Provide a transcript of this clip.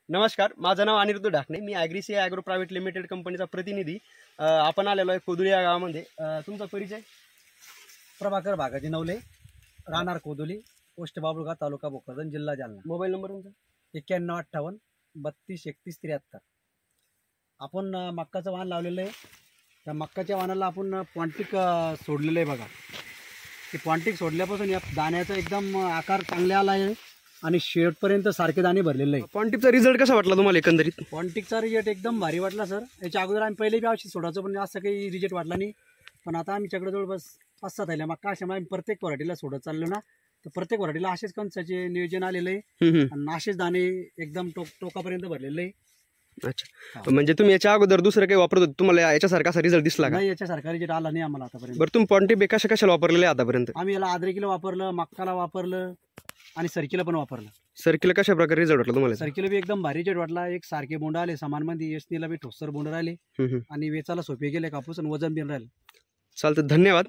नमस्कार, माझं नाव अनिरुद्ध ढाकणे. मी ॲग्रीसी agro private limited कंपनीचा प्रतिनिधी. आपण आलेलो आहे कोदुली या गावामध्ये. तुमचा परिचय? प्रभाकर भागाजी नवले, राहणार कोदुली, पोस्ट बाबुळगाव, तालुका भोकरदन, जिल्हा जालना. मोबाईल नंबर तुमचा? 9158 32 31 73. आपण मक्काचं वाण लावलेलं आहे. त्या मक्काच्या वाणाला आपण पॉन्टिक सोडलेलं आहे बघा. ते पॉन्टिक सोडल्यापासून या दाण्याचा एकदम आकार चांगला आला आहे आणि शेवटपर्यंत सारखे दाणे भरलेले आहे. पॉन्टिकचा रिझल्ट कसा वाटला तुम्हाला एकंदरीत? पॉन्टिकचा रिजल्ट एकदम भारी वाटला सर. याच्या अगोदर आम्ही पहिले बी औषध सोडायचो पण असं काही रिजल्ट वाटला नाही. पण आता आमच्याकडे जवळपास 5-7 आल्या मक्का अशामुळे आम्ही प्रत्येक व्हरायटीला सोडत चाललो ना, तर प्रत्येक व्हरायटीला असेच कणसाचे नियोजन आलेलं आहे आणि असेच दाणे एकदम टोकापर्यंत भरलेले आहे. अच्छा, म्हणजे तुम्ही याच्या अगोदर दुसरं काही वापरत होते, तुम्हाला याच्यासारखा असा रिझल्ट दिसला का? नाही, याच्यासारखा रिजल्ट आला नाही आम्हाला आतापर्यंत. बरं, तुम्ही पॉन्टिक कशाला वापरलेले आतापर्यंत? आम्ही याला आद्रेकीला वापरलं, मक्काला वापरलं आणि सरकीला पण वापरलं. सर्किल कशा प्रकारे रिझल्ट वाटला तुम्हाला? सरकीला बी एकदम भारी रिजल्ट वाटला. एक सारखे बोंड आले समानमध्ये, यशनीला बी ठोसर बोंड राहिले आणि वेचाला सोपे गेले कापूस आणि वजन बिन राहिले. चालतं, धन्यवाद.